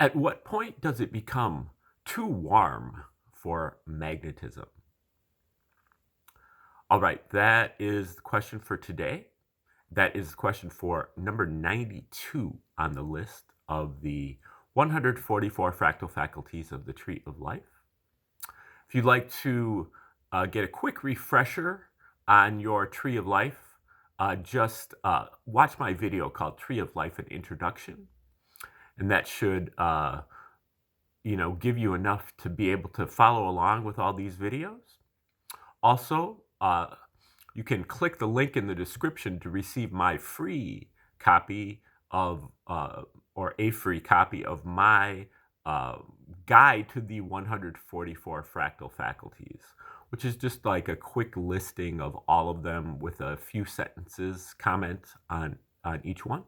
At what point does it become too warm for magnetism? All right, that is the question for today. That is the question for number 92 on the list of the 144 fractal faculties of the Tree of Life. If you'd like to get a quick refresher on your Tree of Life, just watch my video called Tree of Life, an Introduction. And that should give you enough to be able to follow along with all these videos. Also, you can click the link in the description to receive my free copy of, or a free copy of my guide to the 144 fractal faculties, which is just like a quick listing of all of them with a few sentences comment on each one.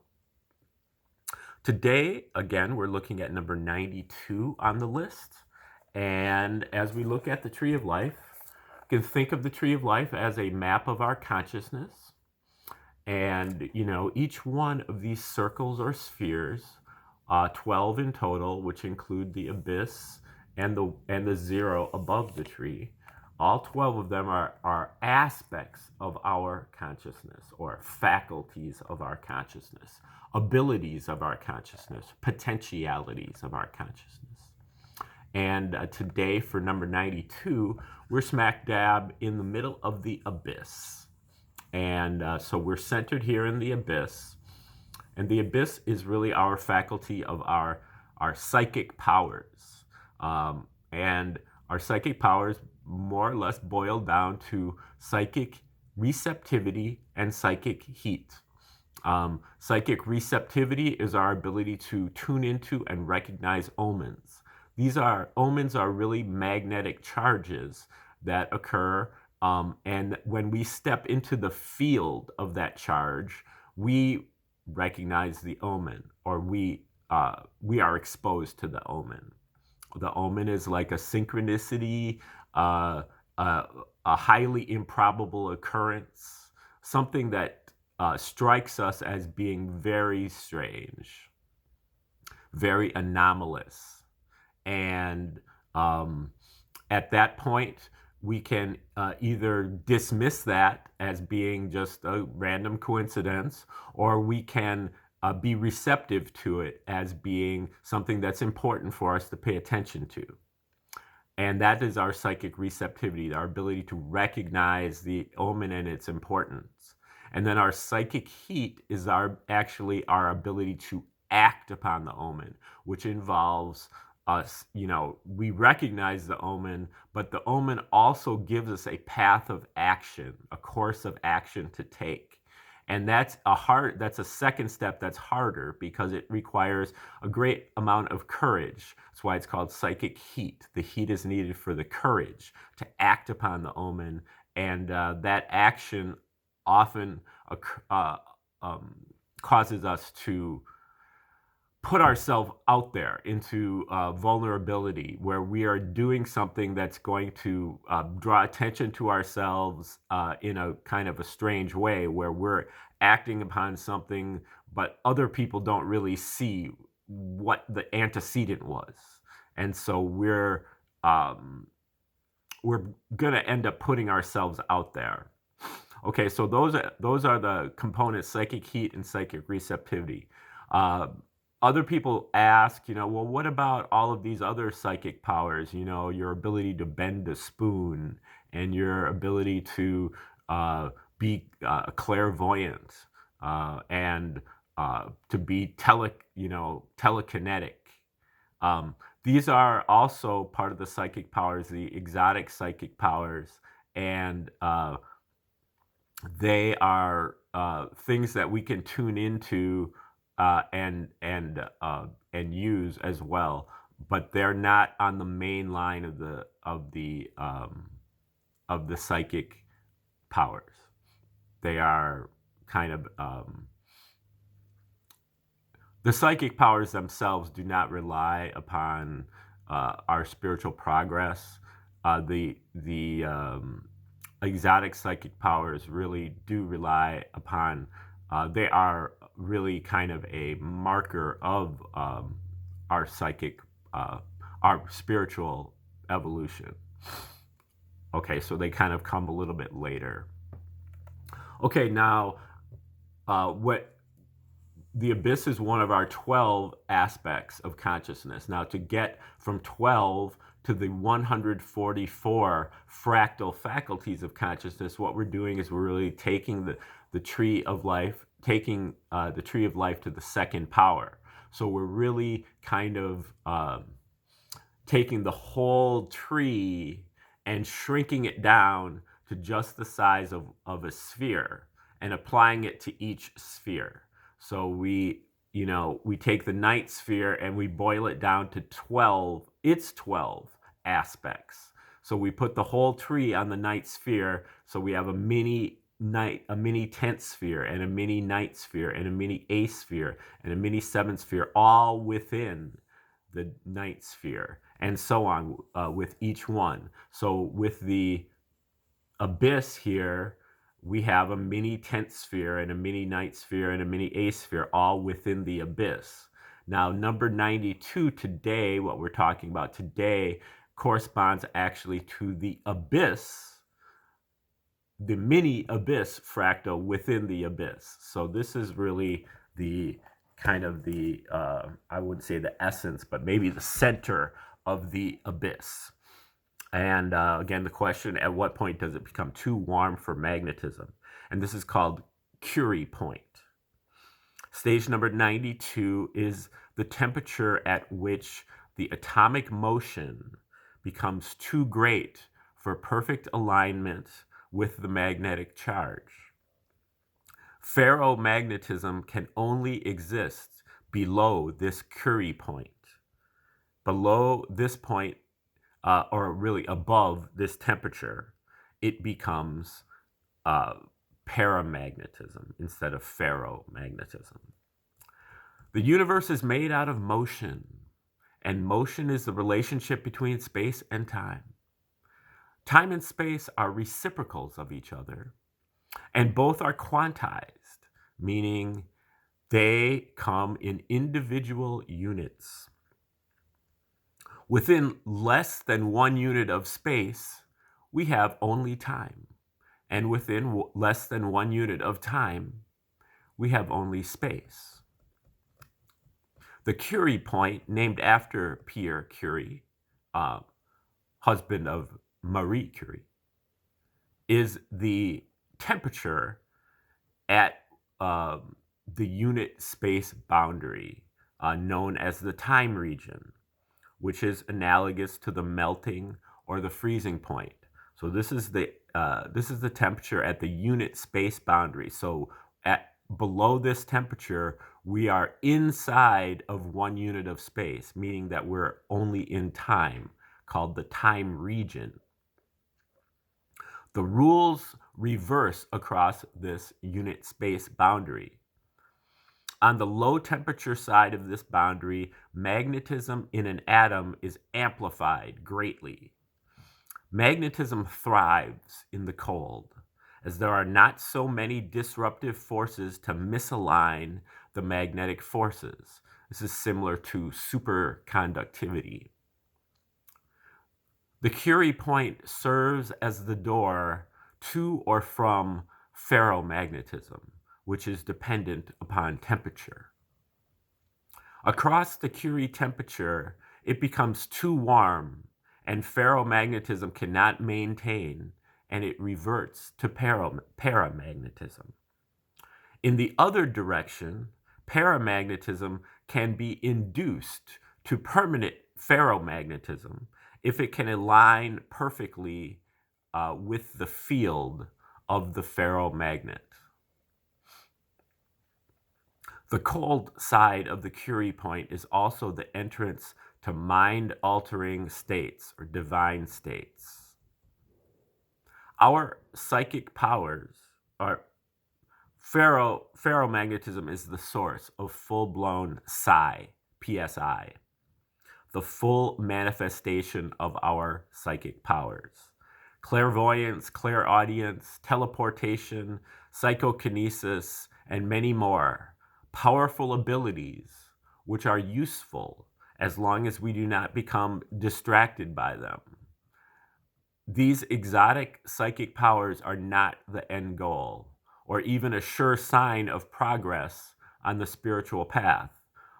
Today, again, we're looking at number 92 on the list. And as we look at the Tree of Life, you can think of the Tree of Life as a map of our consciousness. And, each one of these circles or spheres, 12 in total, which include the abyss and the zero above the tree, all 12 of them are aspects of our consciousness, or faculties of our consciousness, abilities of our consciousness, potentialities of our consciousness. And today, for number 92, we're smack dab in the middle of the abyss. And so we're centered here in the abyss. And the abyss is really our faculty of our psychic powers. And our psychic powers more or less boil down to psychic receptivity and psychic heat. Psychic receptivity is our ability to tune into and recognize omens. Omens are really magnetic charges that occur, and when we step into the field of that charge, we recognize the omen, or we are exposed to the omen. The omen is like a synchronicity, a highly improbable occurrence, something that strikes us as being very strange, very anomalous. And at that point, we can either dismiss that as being just a random coincidence, or we can be receptive to it as being something that's important for us to pay attention to. And that is our psychic receptivity, our ability to recognize the omen and its importance. And then our psychic heat is our ability to act upon the omen, which involves us, we recognize the omen, but the omen also gives us a path of action, a course of action to take. And that's a second step that's harder, because it requires a great amount of courage. That's why it's called psychic heat. The heat is needed for the courage to act upon the omen, and that action often causes us to put ourselves out there into vulnerability, where we are doing something that's going to draw attention to ourselves in a kind of a strange way, where we're acting upon something, but other people don't really see what the antecedent was. And so we're going to end up putting ourselves out there. Okay, so those are the components: psychic heat and psychic receptivity. Other people ask, well, what about all of these other psychic powers? Your ability to bend a spoon, and your ability to be clairvoyant, and to be telekinetic. These are also part of the psychic powers, the exotic psychic powers, and they are things that we can tune into and use as well, but they're not on the main line of the psychic powers. They are kind of the psychic powers themselves do not rely upon our spiritual progress. The exotic psychic powers really do rely upon. They are really kind of a marker of our psychic, our spiritual evolution. Okay, so they kind of come a little bit later. Okay, now what the abyss is one of our 12 aspects of consciousness. Now, to get from 12 to the 144 fractal faculties of consciousness, what we're doing is we're really taking the tree of life, taking the tree of life to the second power. So we're really kind of taking the whole tree and shrinking it down to just the size of a sphere and applying it to each sphere. So we take the night sphere and we boil it down to 12 aspects. So we put the whole tree on the night sphere. So we have a mini 10th sphere, and a mini night sphere, and a mini 8th sphere, and a mini 7th sphere, all within the night sphere, and so on with each one. So with the abyss here, we have a mini 10th sphere and a mini night sphere and a mini 8th sphere, all within the abyss. Now, number 92 today, what we're talking about today, corresponds actually to the abyss, the mini abyss fractal within the abyss. So this is really the kind of the, I wouldn't say the essence, but maybe the center of the abyss. And again, the question, at what point does it become too warm for magnetism? And this is called Curie point. Stage number 92 is the temperature at which the atomic motion becomes too great for perfect alignment with the magnetic charge. Ferromagnetism can only exist below this Curie point. Below this point, or really above this temperature, it becomes paramagnetism instead of ferromagnetism. The universe is made out of motion, and motion is the relationship between space and time. Time and space are reciprocals of each other, and both are quantized, meaning they come in individual units. Within less than 1 unit of space, we have only time. And within less than 1 unit of time, we have only space. The Curie point, named after Pierre Curie, husband of Marie Curie, is the temperature at the unit space boundary, known as the time region, which is analogous to the melting or the freezing point. So this is the temperature at the unit space boundary. So below this temperature, we are inside of 1 unit of space, meaning that we're only in time, called the time region. The rules reverse across this unit space boundary. On the low temperature side of this boundary, magnetism in an atom is amplified greatly. Magnetism thrives in the cold, as there are not so many disruptive forces to misalign the magnetic forces. This is similar to superconductivity. The Curie point serves as the door to or from ferromagnetism, which is dependent upon temperature. Across the Curie temperature, it becomes too warm, and ferromagnetism cannot maintain, and it reverts to paramagnetism. In the other direction, paramagnetism can be induced to permanent ferromagnetism if it can align perfectly with the field of the ferromagnet. The cold side of the Curie point is also the entrance to mind-altering states or divine states. Our psychic powers are ferromagnetism is the source of full-blown psi, PSI, the full manifestation of our psychic powers. Clairvoyance, clairaudience, teleportation, psychokinesis, and many more powerful abilities which are useful as long as we do not become distracted by them. These exotic psychic powers are not the end goal, or even a sure sign of progress on the spiritual path,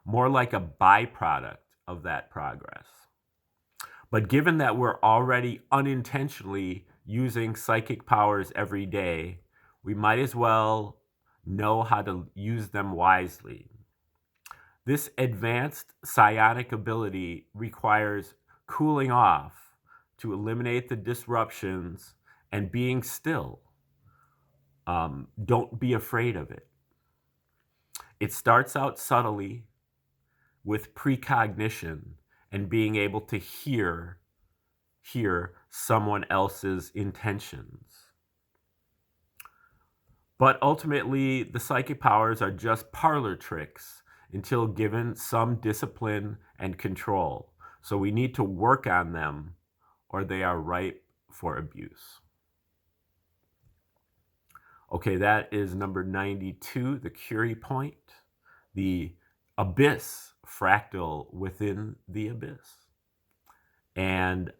more like a byproduct of that progress. But given that we're already unintentionally using psychic powers every day, we might as well know how to use them wisely. This advanced psionic ability requires cooling off to eliminate the disruptions and being still. Don't be afraid of it. It starts out subtly with precognition and being able to hear someone else's intentions. But ultimately, the psychic powers are just parlor tricks until given some discipline and control. So we need to work on them or they are ripe for abuse. Okay, that is number 92, the Curie point, the abyss, fractal within the abyss. And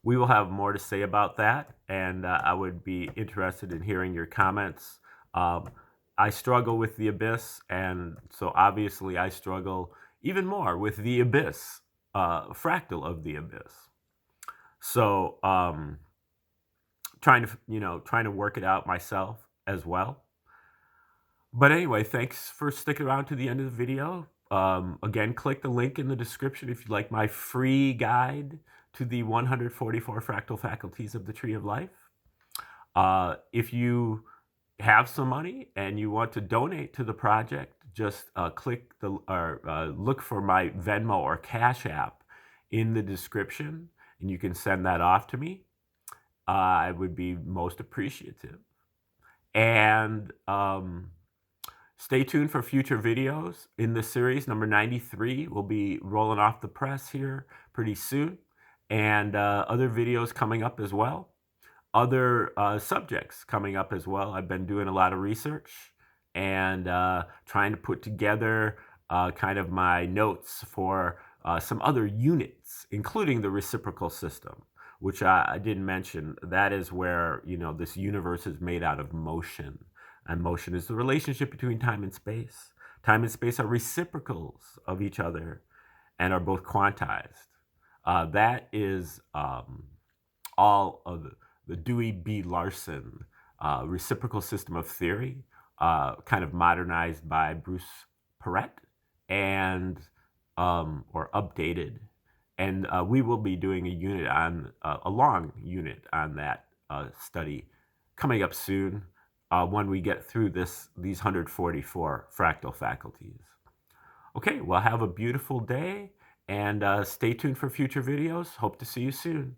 we will have more to say about that, and I would be interested in hearing your comments. I struggle with the abyss, and so obviously I struggle even more with the abyss, fractal of the abyss. So trying to work it out myself as well. But anyway, thanks for sticking around to the end of the video. Again, click the link in the description if you'd like my free guide to the 144 fractal faculties of the Tree of Life. If you have some money and you want to donate to the project, just look for my Venmo or Cash App in the description, and you can send that off to me. I would be most appreciative. And stay tuned for future videos in this series. Number 93 will be rolling off the press here pretty soon. And other videos coming up as well. Other subjects coming up as well. I've been doing a lot of research and trying to put together kind of my notes for some other units, including the reciprocal system, which I didn't mention. That is where, this universe is made out of motion. And motion is the relationship between time and space. Time and space are reciprocals of each other and are both quantized. That is all of the Dewey B. Larson reciprocal system of theory, kind of modernized by Bruce Perret and or updated. And we will be doing a unit on a long unit on that study coming up soon when we get through these 144 fractal faculties. Okay, well, have a beautiful day. And stay tuned for future videos. Hope to see you soon.